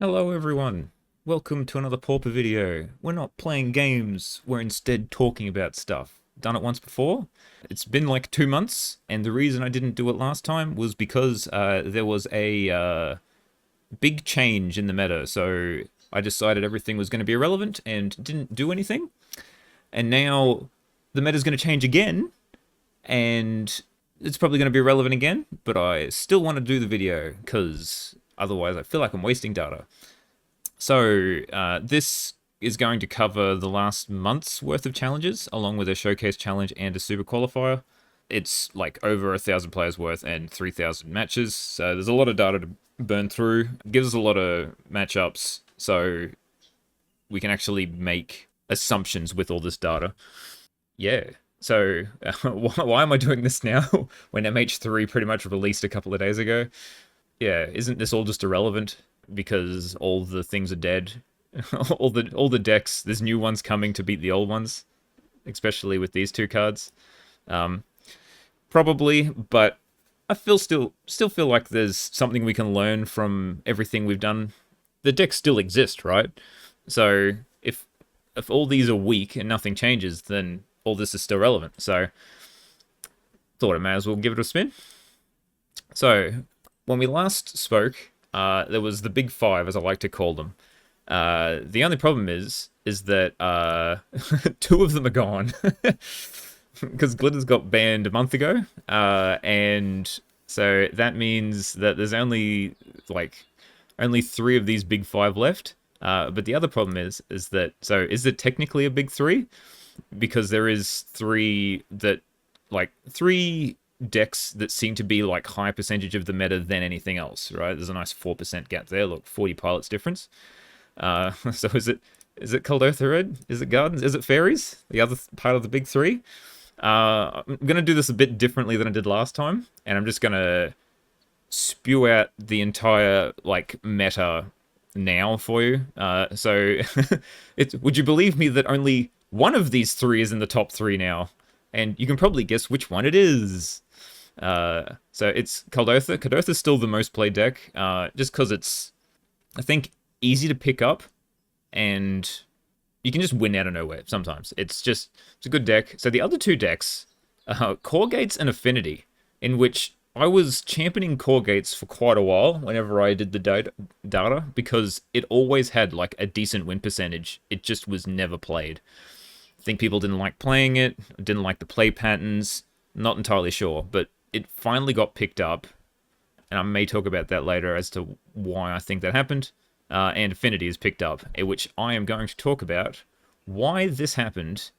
Hello everyone, welcome to another Pauper video. We're not playing games, we're instead talking about stuff. Done it once before. It's been like 2 months, and the reason I didn't do it last time was because there was a big change in the meta, so I decided everything was going to be irrelevant and didn't do anything. And now the meta's going to change again, and it's probably going to be irrelevant again, but I still want to do the video because otherwise I feel like I'm wasting data. So this is going to cover the last month's worth of challenges, along with a showcase challenge and a super qualifier. It's like over 1,000 players worth and 3,000 matches, so there's a lot of data to burn through. It gives us a lot of matchups, so we can actually make assumptions with all this data. Yeah. So why am I doing this now when MH3 pretty much released a couple of days ago? Yeah, isn't this all just irrelevant because all the things are dead? all the decks, there's new ones coming to beat the old ones, especially with these two cards. Um, Probably, but I still feel like there's something we can learn from everything we've done. The decks still exist, right? So if all these are weak and nothing changes, then all this is still relevant. So thought I may as well give it a spin. So when we last spoke, there was the big five, as I like to call them. The only problem is that two of them are gone because Glitters got banned a month ago, and so that means that there's only three of these big five left. But the other problem is that is it technically a big three? Because there is three decks that seem to be like higher percentage of the meta than anything else, right? There's a nice 4% gap there. Look, 40 pilots difference. So is it Kuldotha Red? Is it Gardens? Is it Fairies? The other part of the big three? I'm gonna do this a bit differently than I did last time, and I'm just gonna spew out the entire like meta now for you. So would you believe me that only one of these three is in the top three now? And you can probably guess which one it is. So it's Kuldotha. Kuldotha's still the most played deck, just because it's, I think, easy to pick up, and you can just win out of nowhere sometimes. It's a good deck. So the other two decks, Cawgates and Affinity, in which I was championing Cawgates for quite a while whenever I did the data because it always had like a decent win percentage. It just was never played. I think people didn't like playing it, didn't like the play patterns, not entirely sure, but it finally got picked up, and I may talk about that later as to why I think that happened. And Affinity is picked up, which I am going to talk about why this happened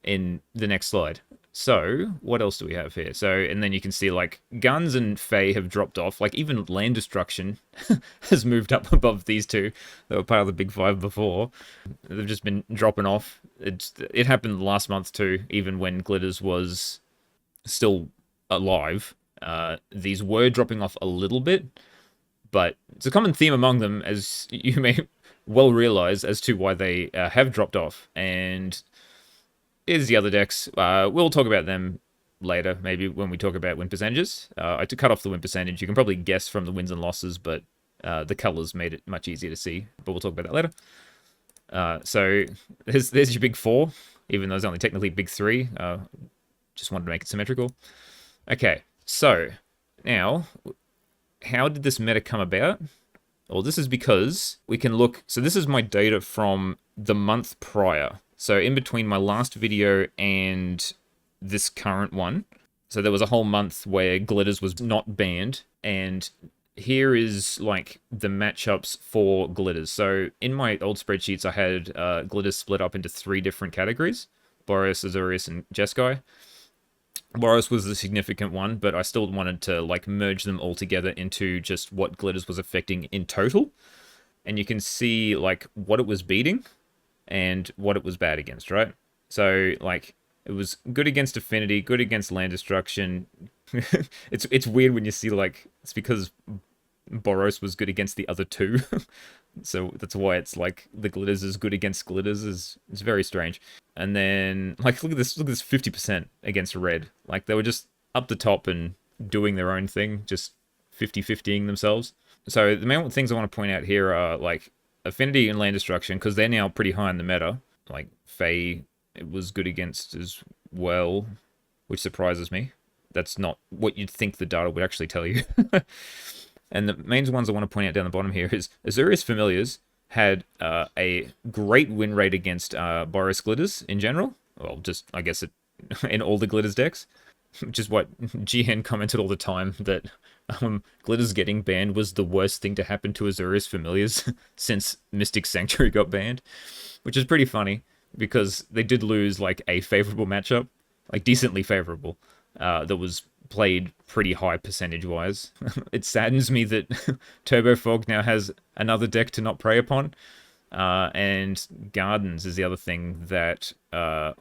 in the next slide. So, what else do we have here? So, and then you can see like Guns and Fae have dropped off. Like even Land Destruction has moved up above these two that were part of the big five before. They've just been dropping off. It happened last month too, even when Glitters was still alive. These were dropping off a little bit, but it's a common theme among them, as you may well realize, as to why they have dropped off. And here's the other decks. We'll talk about them later, maybe when we talk about win percentages. To cut off the win percentage, you can probably guess from the wins and losses, but the colors made it much easier to see. But we'll talk about that later. So there's your big four, even though it's only technically big three. Just wanted to make it symmetrical. Okay, so now, how did this meta come about? Well, this is because we can look. So this is my data from the month prior. So in between my last video and this current one. So there was a whole month where Glitters was not banned, and here is like the matchups for Glitters. So in my old spreadsheets, I had Glitters split up into three different categories: Boros, Azorius, and Jeskai. Boros was the significant one, but I still wanted to like merge them all together into just what Glitters was affecting in total. And you can see like what it was beating and what it was bad against, right? So like it was good against Affinity, good against Land Destruction. It's weird when you see like it's because Boros was good against the other two. So that's why it's like the Glitters is good against Glitters is it's very strange. And then like look at this 50% against Red. Like they were just up the top and doing their own thing, just 50-50ing themselves. So the main things I want to point out here are like Affinity and Land Destruction, because they're now pretty high in the meta. Like Fae, it was good against as well, which surprises me. That's not what you'd think the data would actually tell you. And the main ones I want to point out down the bottom here is Azorius Familiars had a great win rate against Boros Glitters in general. Well, just, I guess, in all the Glitters decks. Which is what GN commented all the time, that Glitters getting banned was the worst thing to happen to Azorius Familiars since Mystic Sanctuary got banned. Which is pretty funny, because they did lose like a favorable matchup, like decently favorable, that was played pretty high percentage-wise. It saddens me that Turbo Fog now has another deck to not prey upon. And Gardens is the other thing that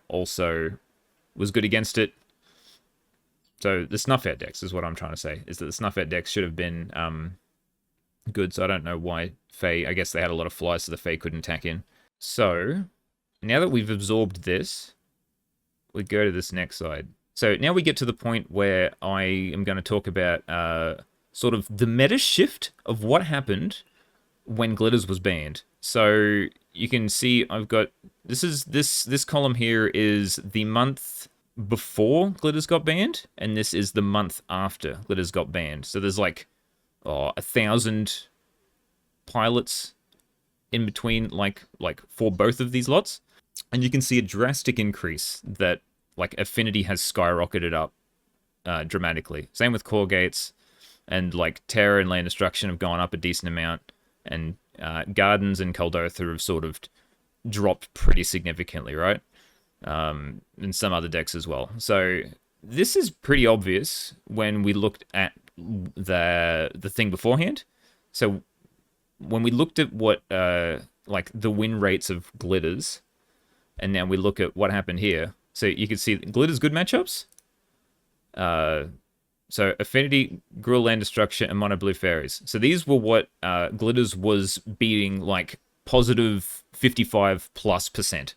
also was good against it. So the Snuff Out decks is what I'm trying to say, is that the Snuff Out decks should have been good, so I don't know why Fae, I guess they had a lot of flies, so the Fae couldn't tack in. So, now that we've absorbed this, we go to this next side. So now we get to the point where I am going to talk about sort of the meta shift of what happened when Glitters was banned. So you can see I've got, this column here is the month before Glitters got banned, and this is the month after Glitters got banned. So there's like 1,000 pilots in between, like for both of these lots, and you can see a drastic increase that like Affinity has skyrocketed up dramatically. Same with Cawgates, and like Terror and Land Destruction have gone up a decent amount, and Gardens and Kuldotha have sort of dropped pretty significantly, right? And some other decks as well. So this is pretty obvious when we looked at the thing beforehand. So when we looked at what like the win rates of Glitters, and now we look at what happened here. So you can see Glitters good matchups. So Affinity, Gruul, Land Destruction, and Mono Blue Fairies. So these were what Glitters was beating, like positive 55+%.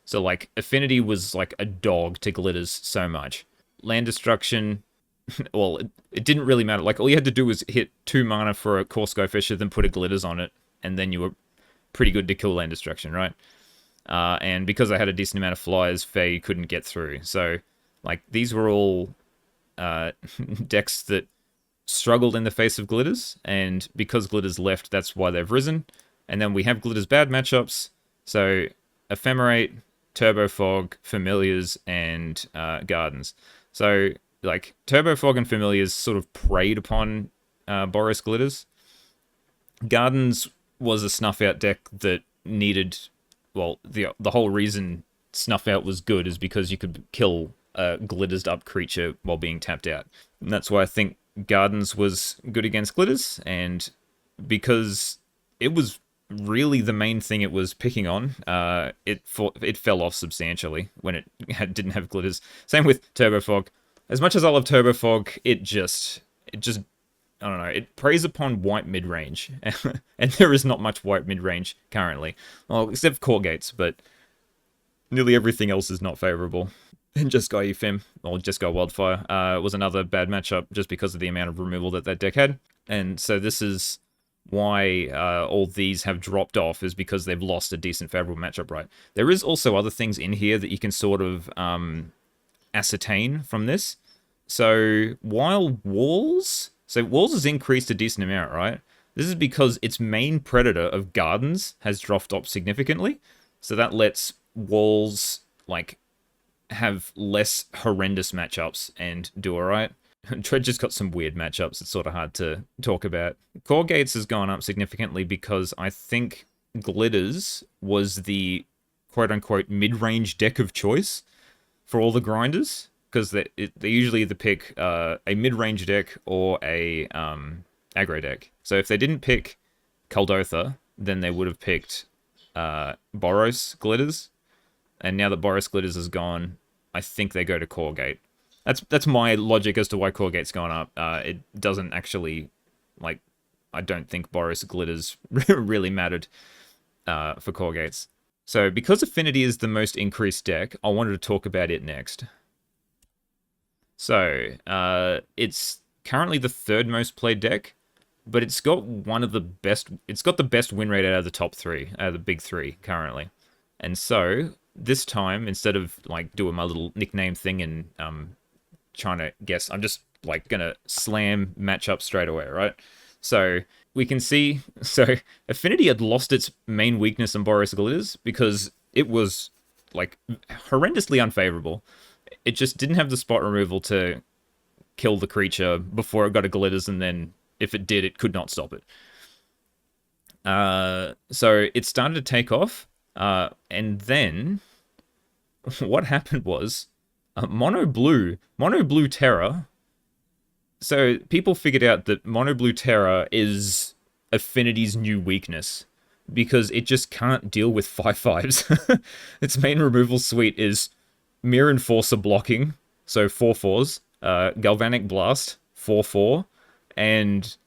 So like Affinity was like a dog to Glitters so much. Land Destruction, well, it didn't really matter. Like all you had to do was hit 2 mana for a Core Skyfisher, then put a Glitters on it, and then you were pretty good to kill Land Destruction, right? And because I had a decent amount of flyers, Fae couldn't get through. So like these were all decks that struggled in the face of Glitters, and because Glitters left, that's why they've risen. And then we have Glitters bad matchups. So Ephemerate, Turbo Fog, Familiars, and Gardens. So like Turbo Fog and Familiars sort of preyed upon Boros Glitters. Gardens was a Snuff Out deck that needed, well, the whole reason Snuff Out was good is because you could kill a Glitters up creature while being tapped out. And that's why I think Gardens was good against Glitters, and because it was really the main thing it was picking on, it fell off substantially when it didn't have Glitters. Same with Turbo Fog. As much as I love Turbo Fog, it just I don't know, it preys upon white mid-range, and there is not much white mid-range currently. Well, except for Cawgates, but nearly everything else is not favorable. And Jeskai Ephim, or Jeskai Wildfire, was another bad matchup just because of the amount of removal that deck had. And so this is why all these have dropped off, is because they've lost a decent favorable matchup, right? There is also other things in here that you can sort of ascertain from this. So while Walls has increased a decent amount, right? This is because its main predator of Gardens has dropped off significantly. So that lets Walls like have less horrendous matchups and do alright. Dredge has got some weird matchups. It's sort of hard to talk about. Cawgates has gone up significantly because I think Glitters was the quote-unquote mid-range deck of choice for all the grinders, because they usually either pick a mid-range deck or a aggro deck. So if they didn't pick Kuldotha, then they would have picked Boros Glitters. And now that Boros Glitters is gone, I think they go to Cawgate. That's my logic as to why Cawgate's gone up. It doesn't actually, like, I don't think Boros Glitters really mattered for Cawgates. So because Affinity is the most increased deck, I wanted to talk about it next. So it's currently the third most played deck, but it's got one of the best. It's got the best win rate out of the top three, out of the big three currently. And so this time, instead of like doing my little nickname thing and trying to guess, I'm just like gonna slam matchup straight away, right? So we can see, so Affinity had lost its main weakness in Boros Glitters because it was like horrendously unfavorable. It just didn't have the spot removal to kill the creature before it got a Glitters, and then if it did, it could not stop it. So it started to take off, and then what happened was Mono Blue Terra. So people figured out that Mono Blue Terra is Affinity's new weakness because it just can't deal with 5/5s. Its main removal suite is Mirror Enforcer blocking, so 4/4s, Galvanic Blast, 4/4, and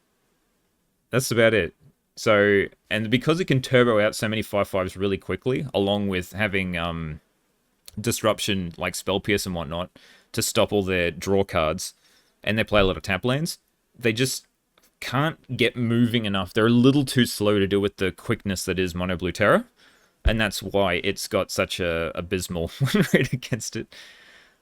that's about it. So, and because it can turbo out so many 5/5s really quickly, along with having Disruption like Spell Pierce and whatnot to stop all their draw cards, and they play a lot of tap lands, they just can't get moving enough. They're a little too slow to deal with the quickness that is Mono Blue Terra, and that's why it's got such a abysmal win rate against it.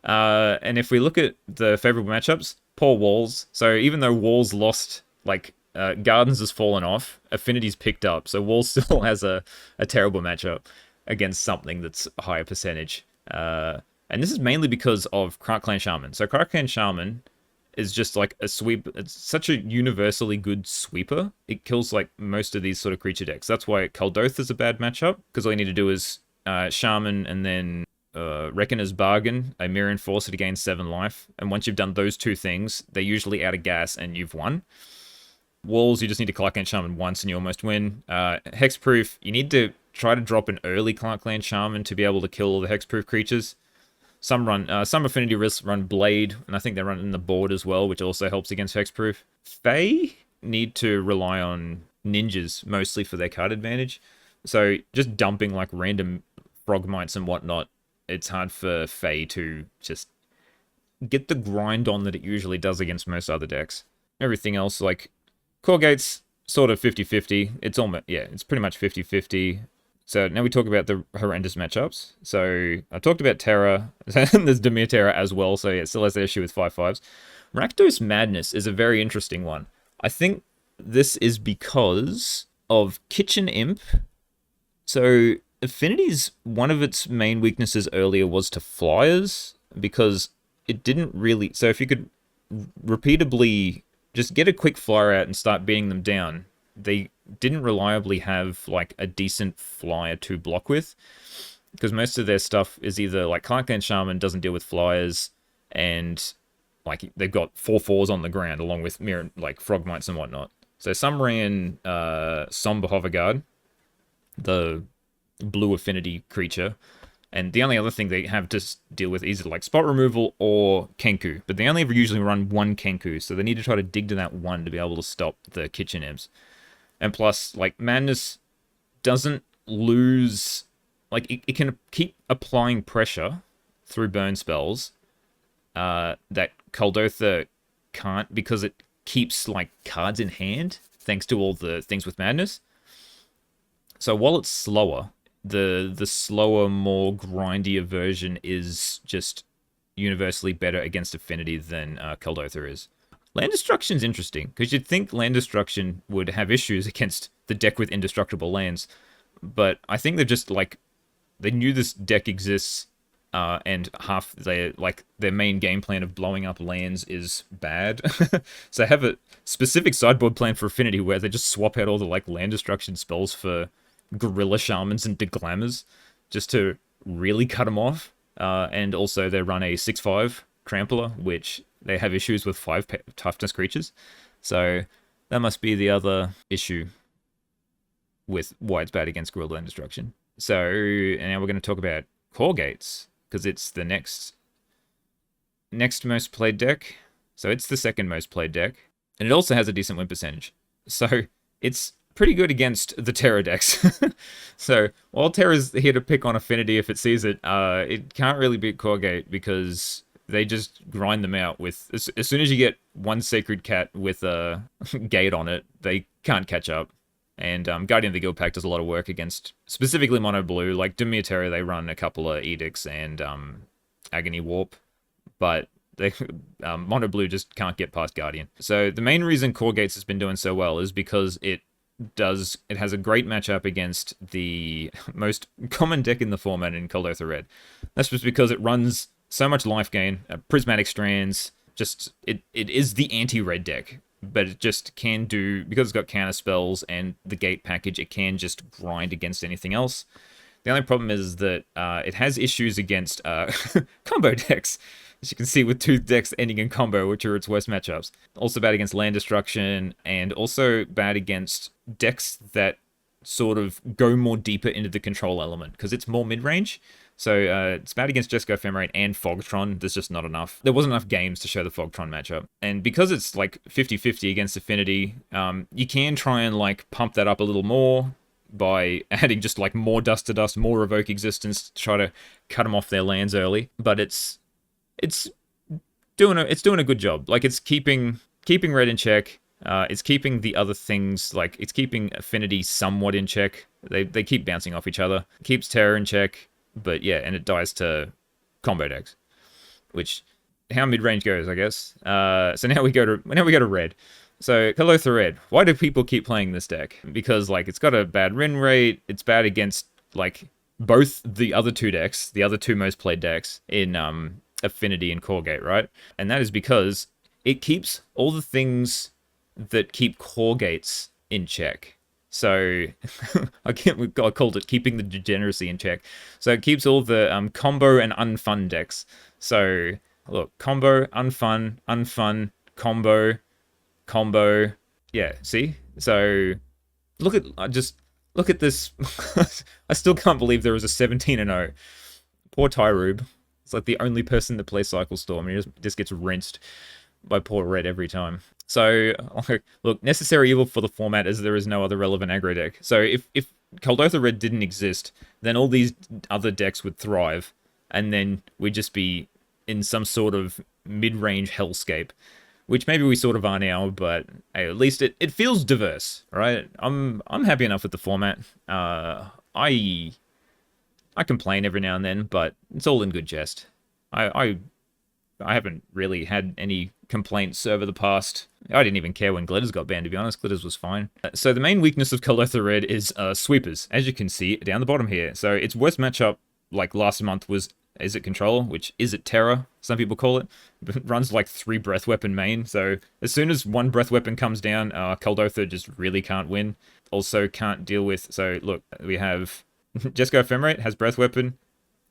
And if we look at the favorable matchups, poor Walls. So even though Walls lost, like, Gardens has fallen off, Affinity's picked up, so Walls still has a terrible matchup against something that's a higher percentage. And this is mainly because of Clan Shaman. So Clan Shaman is just like a sweep. It's such a universally good sweeper. It kills like most of these sort of creature decks. That's why Kuldotha is a bad matchup, because all you need to do is Shaman and then Reckoner's Bargain, a Mirror Enforcer to gain 7 life. And once you've done those two things, they're usually out of gas and you've won. Walls, you just need to Clan Shaman once and you almost win. Hexproof, you need to try to drop an early Clan Shaman to be able to kill all the Hexproof creatures. Some Affinity Risks run Blade, and I think they run it in the board as well, which also helps against Hexproof. Fae need to rely on ninjas mostly for their card advantage. So just dumping like random Frogmites and whatnot, it's hard for Fae to just get the grind on that it usually does against most other decks. Everything else, like Cawgates, sort of 50-50. It's almost, yeah, it's pretty much 50-50. So now we talk about the horrendous matchups. So I talked about Terra. There's Dimir Terra as well, so yeah, it still has the issue with 5/5s. Rakdos Madness is a very interesting one. I think this is because of Kitchen Imp. So Affinity's, one of its main weaknesses earlier was to flyers, because it didn't really... So if you could repeatedly just get a quick flyer out and start beating them down, they didn't reliably have like a decent flyer to block with, because most of their stuff is either like Clan Shaman doesn't deal with flyers, and like they've got 4/4s on the ground along with mirror like Frogmites and whatnot. So some ran Somber Hoverguard, the blue Affinity creature, and the only other thing they have to deal with is like spot removal or Kenku, but they only ever usually run one Kenku, so they need to try to dig to that one to be able to stop the Kitchen Imps. And plus, like, Madness doesn't lose... Like, it can keep applying pressure through burn spells that Kuldotha can't, because it keeps, like, cards in hand, thanks to all the things with Madness. So while it's slower, the slower, more grindier version is just universally better against Affinity than Kuldotha is. Land Destruction's interesting, because you'd think Land Destruction would have issues against the deck with indestructible lands, but I think they're just, like, they knew this deck exists, and half their main game plan of blowing up lands is bad. So they have a specific sideboard plan for Affinity where they just swap out all the, like, Land Destruction spells for Gorilla Shamans and Deglammers, just to really cut them off, and also they run a 6/5 Trampler, which... they have issues with 5 toughness creatures. So that must be the other issue with why it's bad against Gorilla Land Destruction. So and now we're going to talk about Cawgates, because it's the next most played deck. So it's the second most played deck. And it also has a decent win percentage. So it's pretty good against the Terra decks. So while Terra's here to pick on Affinity if it sees it, it can't really beat Cawgate, because they just grind them out with... As soon as you get one Sacred Cat with a gate on it, they can't catch up. And Guardian of the Guild Pack does a lot of work against specifically Mono Blue. Like Dimir Terror, they run a couple of Edicts and Agony Warp. But they Mono Blue just can't get past Guardian. So the main reason Cawgates has been doing so well is because it has a great matchup against the most common deck in the format in Kuldotha Red. That's just because it runs so much life gain, Prismatic Strands, just it is the anti-red deck, but it just can do, because it's got counter spells and the gate package, it can just grind against anything else. The only problem is that it has issues against combo decks, as you can see with two decks ending in combo, which are its worst matchups. Also bad against land destruction, and also bad against decks that sort of go more deeper into the control element, because it's more mid-range. So it's bad against Jesco Ephemerate and Fogtron. There's just not enough. There wasn't enough games to show the Fogtron matchup. And because it's like 50-50 against Affinity, you can try and like pump that up a little more by adding just like more Dust to Dust, more Revoke Existence to try to cut them off their lands early. But it's doing a good job. Like it's keeping red in check. It's keeping the other things, like it's keeping Affinity somewhat in check. They keep bouncing off each other. It keeps Terror in check. But yeah, and it dies to combo decks, which how mid range goes, I guess. So now we go to red. So Kuldotha Red. Why do people keep playing this deck? Because like it's got a bad win rate. It's bad against like both the other two decks, the other two most played decks in Affinity and Cawgate, right? And that is because it keeps all the things that keep Cawgates in check. So, I called it keeping the degeneracy in check. So it keeps all the combo and unfun decks. So, look, combo, unfun, combo. Yeah, see? So, look at this. I still can't believe there was a 17-0. Poor Tyrube. It's like the only person that plays Cycle Storm. He just gets rinsed by poor Red every time. So, look, necessary evil for the format as there is no other relevant aggro deck. So if Kuldotha Red didn't exist, then all these other decks would thrive, and then we'd just be in some sort of mid-range hellscape, which maybe we sort of are now, but hey, at least it feels diverse, right? I'm happy enough with the format. I complain every now and then, but it's all in good jest. I haven't really had any complaints over the past... I didn't even care when Glitters got banned, to be honest. Glitters was fine. So the main weakness of Kuldotha Red is sweepers, as you can see down the bottom here. So its worst matchup, like last month, was Izzet Control, which Izzet Terror, some people call it. It runs like 3 Breath Weapon main. So as soon as one Breath Weapon comes down, Kuldotha just really can't win. Also can't deal with... So look, we have Jesco Ephemerate has Breath Weapon.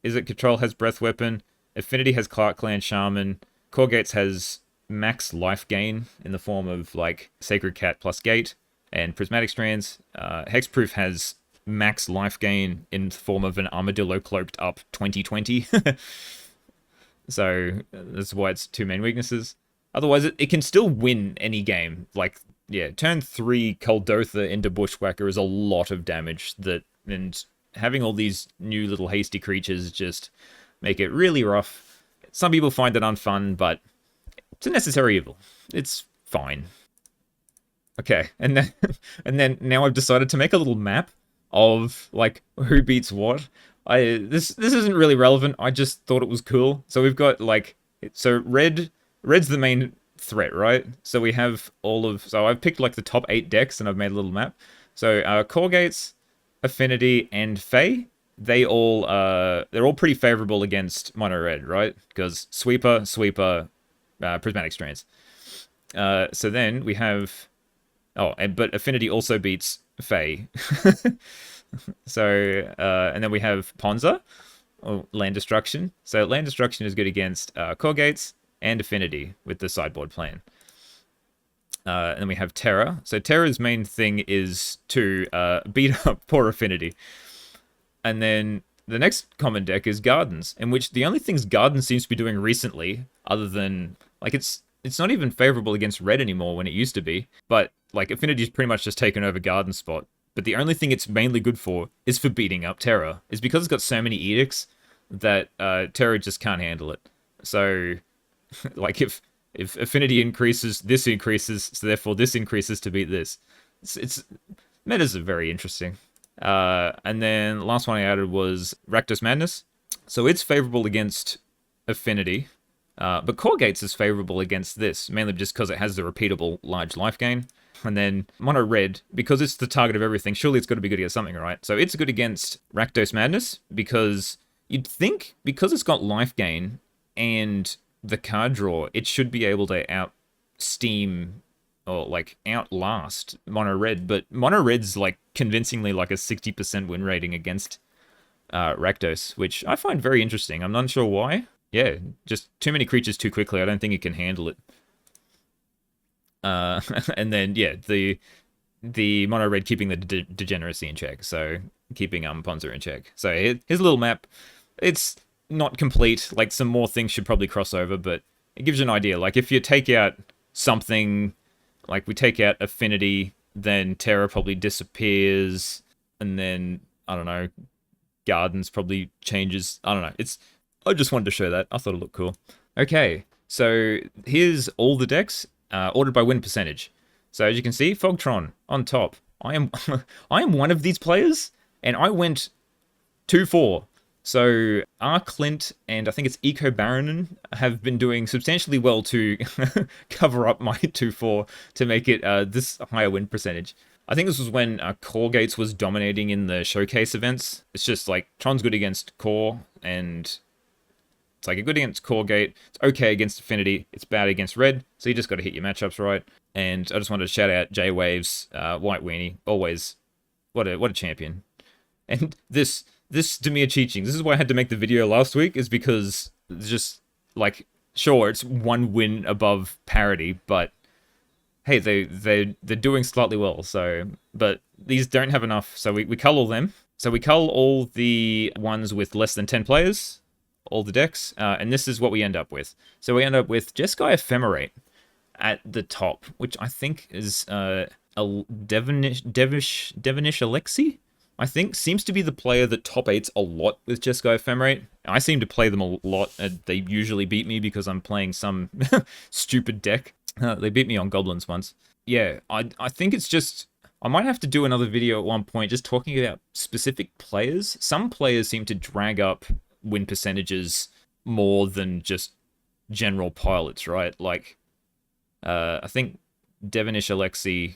Izzet Control has Breath Weapon. Affinity has Clark Clan Shaman. Cawgates has max life gain in the form of like Sacred Cat plus Gate and Prismatic Strands. Hexproof has max life gain in the form of an Armadillo Cloaked up 2020. So that's why it's 2 main weaknesses. Otherwise, it can still win any game. Like, yeah, turn 3 Kuldotha into Bushwhacker is a lot of damage. And having all these new little hasty creatures just make it really rough. Some people find it unfun, but it's a necessary evil. It's fine. Okay, and then now I've decided to make a little map of like who beats what. This isn't really relevant. I just thought it was cool. So we've got like, so red's the main threat, right? So we have so I've picked like the top 8 decks and I've made a little map. So Cawgates, Affinity, and Fae, they're all pretty favorable against mono red, right? Because sweeper, Prismatic Strands. So then we have, but Affinity also beats Fae. So and then we have Ponza, or Land Destruction. So Land Destruction is good against Cawgates and Affinity with the sideboard plan. And then we have Terror. So Terror's main thing is to beat up poor Affinity. And then the next common deck is Gardens, in which the only things Garden seems to be doing recently, other than, like, it's not even favorable against red anymore when it used to be, but, like, Affinity's pretty much just taken over Garden's spot. But the only thing it's mainly good for is for beating up Terror. It's because it's got so many edicts that Terror just can't handle it. So Like if affinity increases, this increases, so therefore this increases to beat this. It's metas are very interesting. And then the last one I added was Rakdos Madness. So it's favorable against affinity, but Cawgates is favorable against this, mainly just because it has the repeatable large life gain. And then Mono Red, because it's the target of everything, surely it's got to be good against something, right? So it's good against Rakdos Madness, because you'd think, because it's got life gain and the card draw, it should be able to out steam or like outlast Mono Red, but Mono Red's like convincingly like a 60% win rating against Rakdos, which I find very interesting. I'm not sure why. Yeah, just too many creatures too quickly. I don't think it can handle it. And then yeah, the Mono Red keeping the degeneracy in check, so keeping Ponza in check. So here's a little map. It's not complete. Like some more things should probably cross over, but it gives you an idea. Like if you take out something, like we take out Affinity, then Terra probably disappears, and then I don't know, Gardens probably changes. I don't know. I just wanted to show that. I thought it looked cool. Okay, so here's all the decks ordered by win percentage. So as you can see, Fogtron on top. I am I am one of these players, and I went 2-4. So R. Clint and I think it's Eco Baronin have been doing substantially well to cover up my 2-4 to make it this higher win percentage. I think this was when Cawgates was dominating in the showcase events. It's just like Tron's good against Core, and it's like a good against Cawgate. It's okay against Affinity. It's bad against Red. So you just got to hit your matchups right. And I just wanted to shout out J-Waves, White Weenie, always what a champion. And this Demir Cheeching, this is why I had to make the video last week, is because it's just like, sure, it's one win above parity, but hey, they're doing slightly well. So, but these don't have enough, so we cull all them. So we cull all the ones with less than 10 players, all the decks, and this is what we end up with. So we end up with Jeskai Ephemerate at the top, which I think is a Devonish Alexi, I think, seems to be the player that top 8s a lot with Jeskai Ephemerate. I seem to play them a lot, and they usually beat me because I'm playing some stupid deck. They beat me on Goblins once. Yeah, I think it's just... I might have to do another video at one point just talking about specific players. Some players seem to drag up win percentages more than just general pilots, right? Like, I think Devonish Alexi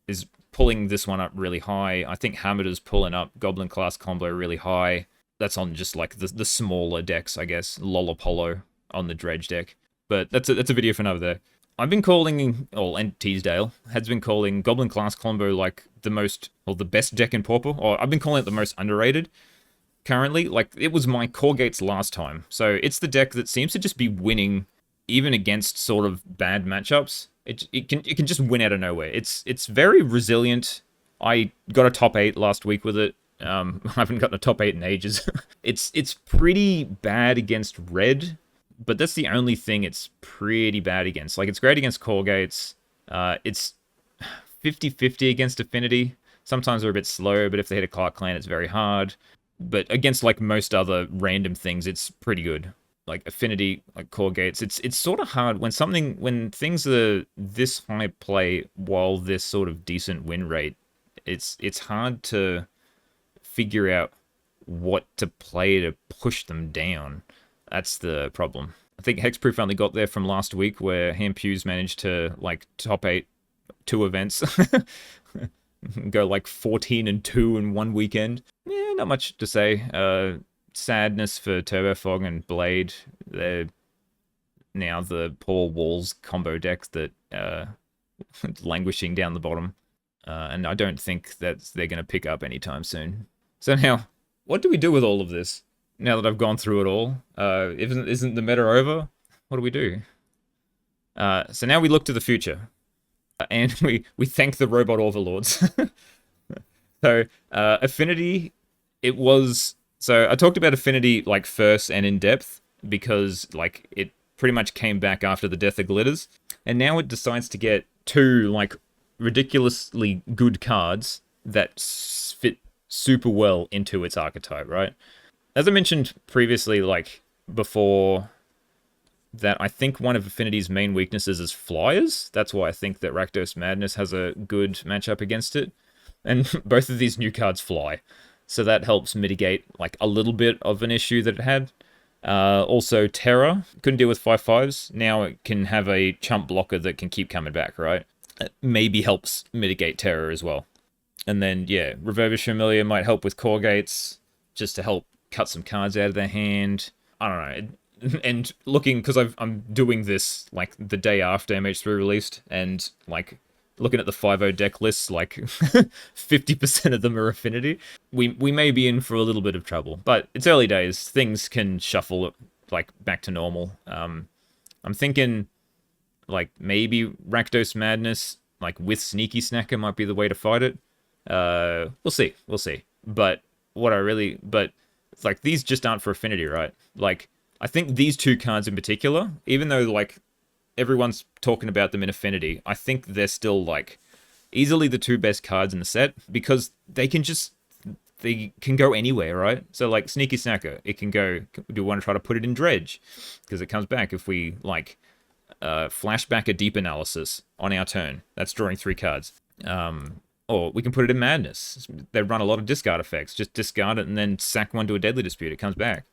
is pulling this one up really high. I think Hammer's pulling up Goblin class combo really high. That's on just like the smaller decks, I guess. Lollapollo on the Dredge deck. But that's a video for another day. I've been calling, and Teasdale has been calling Goblin class combo like the most, or the best deck in Pauper, or I've been calling it the most underrated currently. Like, it was my Cawgates last time. So it's the deck that seems to just be winning even against sort of bad matchups. It can just win out of nowhere. It's very resilient. I got a top 8 last week with it. I haven't gotten a top 8 in ages. It's pretty bad against Red, but that's the only thing it's pretty bad against. Like, it's great against Cawgates. It's 50-50 against Affinity. Sometimes they're a bit slow, but if they hit a Clark Clan, it's very hard. But against, like, most other random things, it's pretty good. Like Affinity, like Cawgates, it's sort of hard when things are this high play while this sort of decent win rate. It's hard to figure out what to play to push them down. That's the problem. I think Hexproof only got there from last week, where Hampews managed to like top 8 2 events, go like 14-2 in one weekend. Yeah, not much to say. Sadness for Turbofog and Blade. They're now the poor Walls combo decks that languishing down the bottom. And I don't think that they're going to pick up anytime soon. So now, what do we do with all of this? Now that I've gone through it all, isn't the meta over? What do we do? So now we look to the future. And we thank the robot overlords. So, Affinity, it was... So I talked about Affinity like first and in depth because like it pretty much came back after the death of Glitters, and now it decides to get 2 like ridiculously good cards that fit super well into its archetype, right? As I mentioned previously, like before that I think one of Affinity's main weaknesses is flyers. That's why I think that Rakdos Madness has a good matchup against it. And both of these new cards fly. So that helps mitigate like a little bit of an issue that it had. Also, Terror couldn't deal with 5/5s. Now it can have a chump blocker that can keep coming back, right? It maybe helps mitigate Terror as well. And then, yeah, Reverbish Familiar might help with Cawgates, just to help cut some cards out of their hand. I don't know. And looking, because I'm doing this like the day after MH3 released, and like looking at the 5.0 deck lists, like 50% of them are Affinity. We may be in for a little bit of trouble, but it's early days. Things can shuffle like back to normal. I'm thinking like maybe Rakdos Madness, like with Sneaky Snacker, might be the way to fight it. We'll see. But but it's like these just aren't for Affinity, right? Like I think these two cards in particular, even though like everyone's talking about them in Affinity, I think they're still like easily the two best cards in the set because they can go anywhere, right? So like Sneaky Snacker, it can go. Do we want to try to put it in Dredge because it comes back if we like flashback a Deep Analysis on our turn? That's drawing 3 cards. Or we can put it in Madness. They run a lot of discard effects. Just discard it and then sack one to a Deadly Dispute. It comes back.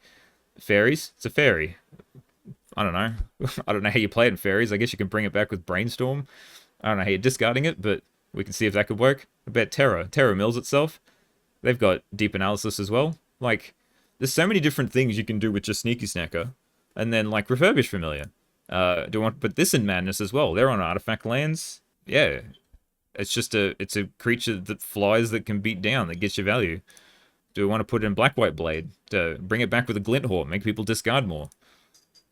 Fairies, it's a fairy. I don't know. I don't know how you play it in Fairies. I guess you can bring it back with Brainstorm. I don't know how you're discarding it, but we can see if that could work. I bet Terror mills itself. They've got Deep Analysis as well. Like, there's so many different things you can do with just Sneaky Snacker. And then, like, Refurbish Familiar. Do we want to put this in Madness as well? They're on artifact lands. Yeah. It's a creature that flies that can beat down, that gets your value. Do we want to put it in Black-White Blade to bring it back with a Glint Hawk, make people discard more?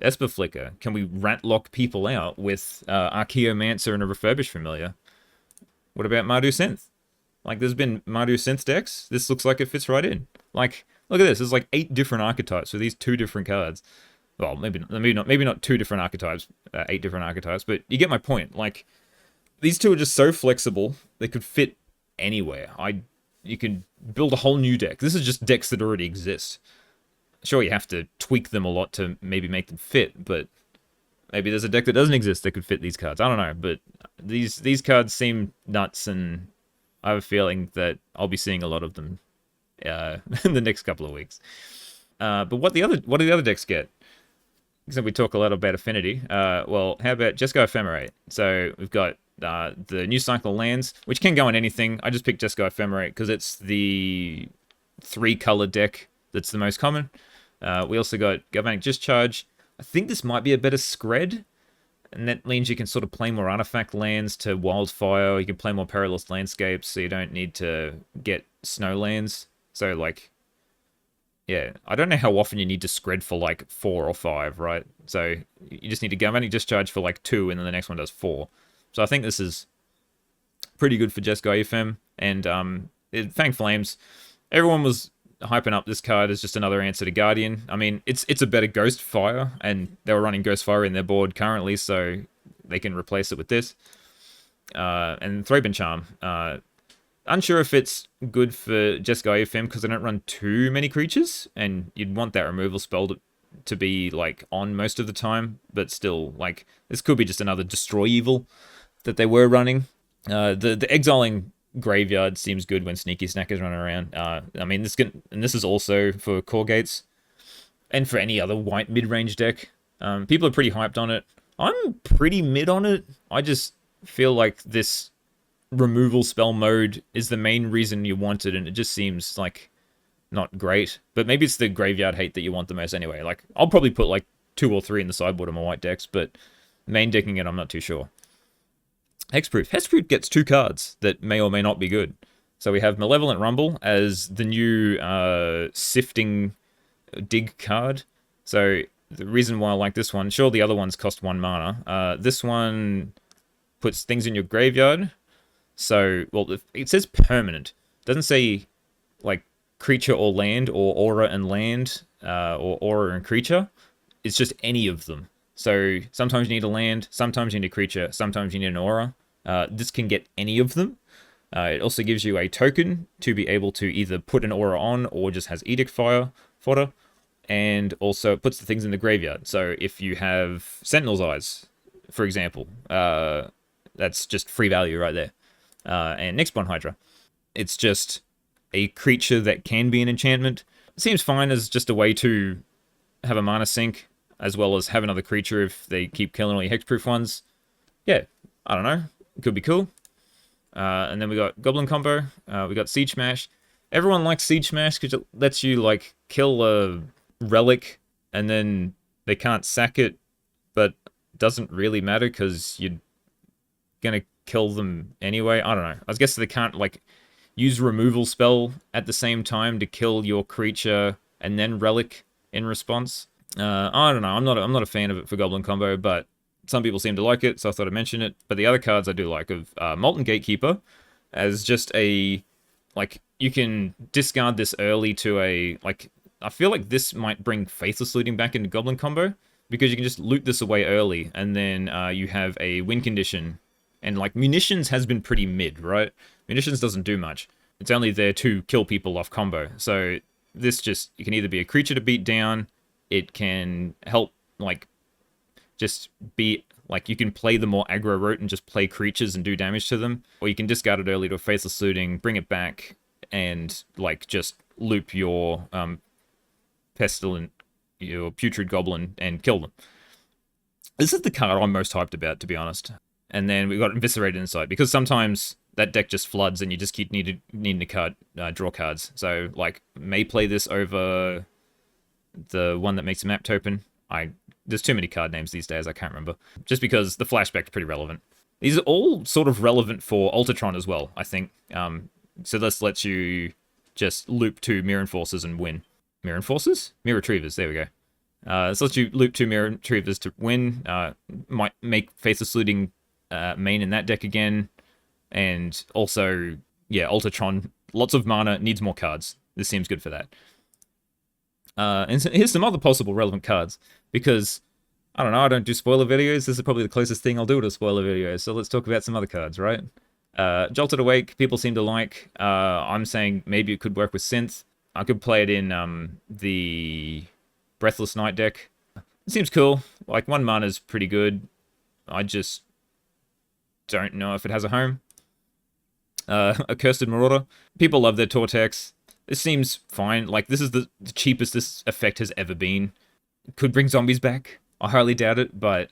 Esper Flicker. Can we rat lock people out with Archaeomancer and a Refurbish Familiar? What about Mardu Synth? Like, there's been Mardu Synth decks. This looks like it fits right in. Like, look at this. There's like 8 different archetypes for these 2 different cards. Well, maybe not 2 different archetypes, 8 different archetypes, but you get my point. Like, these two are just so flexible, they could fit anywhere. You can build a whole new deck. This is just decks that already exist. Sure, you have to tweak them a lot to maybe make them fit, but maybe there's a deck that doesn't exist that could fit these cards. I don't know, but these cards seem nuts, and I have a feeling that I'll be seeing a lot of them in the next couple of weeks. But what do the other decks get? So we talk a lot about Affinity. Well, how about Jeskai Ephemerate? So we've got the new cycle lands, which can go on anything. I just picked Jeskai Ephemerate because it's the 3-color deck that's the most common. We also got Galvanic Discharge. I think this might be a better Scred, and that means you can sort of play more artifact lands to Wildfire. You can play more Perilous Landscapes, so you don't need to get snow lands. So, like, yeah, I don't know how often you need to Scred for, like, 4 or 5, right? So you just need to Galvanic Discharge for, like, 2, and then the next one does 4. So I think this is pretty good for Jeskai Ephem. And Fang Flames, everyone was hyping up this card as just another answer to Guardian. I mean, it's a better Ghost Fire, and they were running Ghost Fire in their board currently, so they can replace it with this. And Thraben Charm. Unsure if it's good for Jeskai Ephem because they don't run too many creatures, and you'd want that removal spell to be, like, on most of the time, but still, like, this could be just another Destroy Evil that they were running. The exiling Graveyard seems good when Sneaky Snackers run around. I mean, this is also for Cawgates and for any other white mid-range deck. People are pretty hyped on it. I'm pretty mid on it. I just feel like this removal spell mode is the main reason you want it, and it just seems like not great. But maybe it's the graveyard hate that you want the most anyway. Like, I'll probably put like 2 or 3 in the sideboard of my white decks, but main decking it, I'm not too sure. Hexproof. Hexproof gets 2 cards that may or may not be good. So we have Malevolent Rumble as the new Sifting Dig card. So the reason why I like this one, sure, the other ones cost 1 mana. This one puts things in your graveyard. So, well, it says permanent. It doesn't say, like, creature or land, or aura and land, or aura and creature. It's just any of them. So sometimes you need a land, sometimes you need a creature, sometimes you need an aura. This can get any of them. It also gives you a token to be able to either put an aura on or just has Edict Fire fodder, and also it puts the things in the graveyard. So if you have Sentinel's Eyes, for example, that's just free value right there. And Nyxbon Hydra, it's just a creature that can be an enchantment. It seems fine as just a way to have a mana sink, as well as have another creature if they keep killing all your hexproof ones. Yeah, I don't know. It could be cool. And then we got Goblin Combo. We got Siege Smash. Everyone likes Siege Smash because it lets you, like, kill a relic and then they can't sack it, but it doesn't really matter because you're gonna kill them anyway. I don't know. I guess they can't, like, use removal spell at the same time to kill your creature and then relic in response. I don't know. I'm not a fan of it for Goblin Combo, but some people seem to like it, so I thought I'd mention it. But the other cards I do like of Molten Gatekeeper as just a, like, you can discard this early to a, like, I feel like this might bring Faithless Looting back into Goblin Combo because you can just loot this away early and then you have a win condition. And, like, Munitions has been pretty mid, right? Munitions doesn't do much. It's only there to kill people off combo. So this just, it can either be a creature to beat down, it can help, like, just be, like, you can play the more aggro route and just play creatures and do damage to them, or you can discard it early to a Faithless Looting, bring it back, and, like, just loop your Pestilent, your Putrid Goblin, and kill them. This is the card I'm most hyped about, to be honest. And then we got Eviscerated Insight, because sometimes that deck just floods and you just keep needing to draw cards. So, like, may play this over the one that makes a map token. There's too many card names these days, I can't remember. Just because the flashback's pretty relevant. These are all sort of relevant for Ultratron as well, I think. So this lets you just loop 2 Mirror Enforcers and win. Mirror Enforcers? Mirror Retrievers, there we go. This lets you loop 2 Mirror Retrievers to win. Might make Faithless Looting main in that deck again. And also, yeah, Ultratron, lots of mana, needs more cards. This seems good for that. And here's some other possible relevant cards, because, I don't know, I don't do spoiler videos. This is probably the closest thing I'll do to a spoiler video, so let's talk about some other cards, right? Jolted Awake, people seem to like. I'm saying maybe it could work with Synth. I could play it in the Breathless Night deck. It seems cool. Like, 1 mana is pretty good. I just don't know if it has a home. Accursed Marauder. People love their Tortex. This seems fine. Like, this is the cheapest this effect has ever been. Could bring zombies back. I highly doubt it, but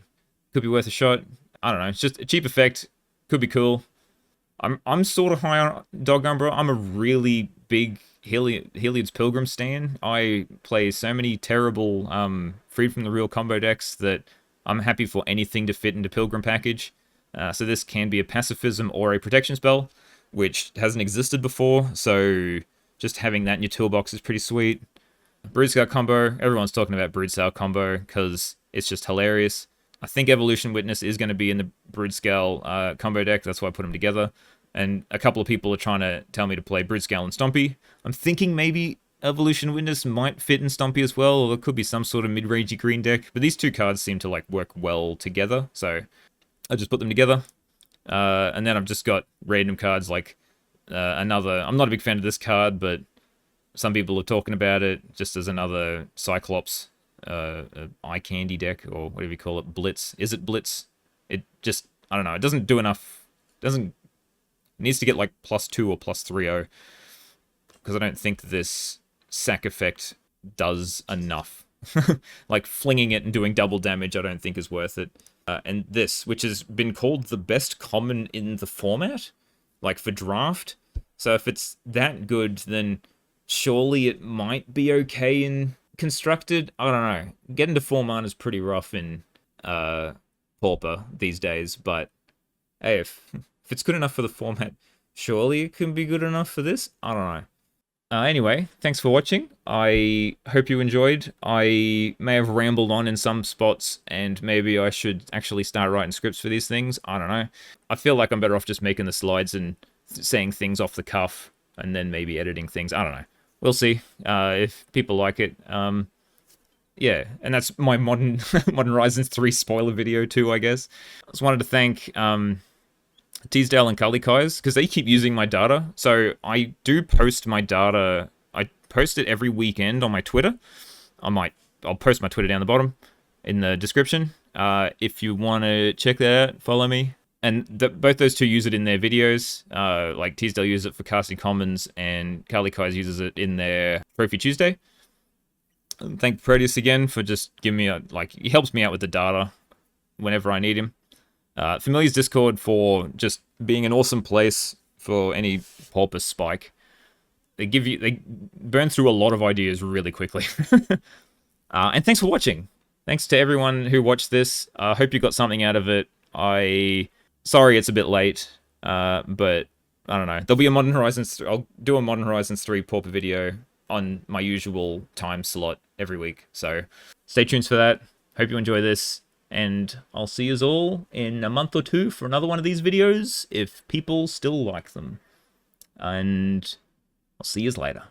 could be worth a shot. I don't know. It's just a cheap effect. Could be cool. I'm sort of high on Dog Umbra. I'm a really big Heliod's Pilgrim stan. I play so many terrible Freed from the Real combo decks that I'm happy for anything to fit into Pilgrim package. So this can be a pacifism or a protection spell, which hasn't existed before, so just having that in your toolbox is pretty sweet. Broodscale combo. Everyone's talking about Broodscale combo because it's just hilarious. I think Evolution Witness is going to be in the Broodscale combo deck. That's why I put them together. And a couple of people are trying to tell me to play Broodscale and Stompy. I'm thinking maybe Evolution Witness might fit in Stompy as well, or there could be some sort of mid-rangey green deck. But these two cards seem to, like, work well together, so I just put them together. And then I've just got random cards like another... I'm not a big fan of this card, but some people are talking about it just as another Cyclops eye candy deck, or whatever you call it, Blitz. Is it Blitz? It just, I don't know, it doesn't do enough. It needs to get like +2 or +3/0, because I don't think this sack effect does enough. Like, flinging it and doing double damage I don't think is worth it. And this, which has been called the best common in the format, like for draft. So if it's that good, then surely it might be okay in constructed. I don't know. Getting to 4 mana is pretty rough in Pauper these days, but hey, if it's good enough for the format, surely it can be good enough for this? I don't know. Anyway, thanks for watching. I hope you enjoyed. I may have rambled on in some spots, and maybe I should actually start writing scripts for these things. I don't know. I feel like I'm better off just making the slides and saying things off the cuff, and then maybe editing things. I don't know. We'll see if people like it. Yeah, and that's my Modern Horizons 3 spoiler video too, I guess. I just wanted to thank Teasdale and Kalikais, because they keep using my data. So I do post my data. I post it every weekend on my Twitter. I'll post my Twitter down the bottom in the description. If you want to check that out, follow me. And both those two use it in their videos. Like Teasdale uses it for Casting Commons, and Carly Kais uses it in their Trophy Tuesday. And thank Proteus again for just giving me he helps me out with the data whenever I need him. Familiar's Discord for just being an awesome place for any Pauper spike. They burn through a lot of ideas really quickly. And thanks for watching. Thanks to everyone who watched this. I hope you got something out of it. Sorry it's a bit late, but I don't know. There'll be a Modern Horizons. I'll do a Modern Horizons 3 Pauper video on my usual time slot every week. So stay tuned for that. Hope you enjoy this, and I'll see you all in a month or two for another one of these videos if people still like them. And I'll see you later.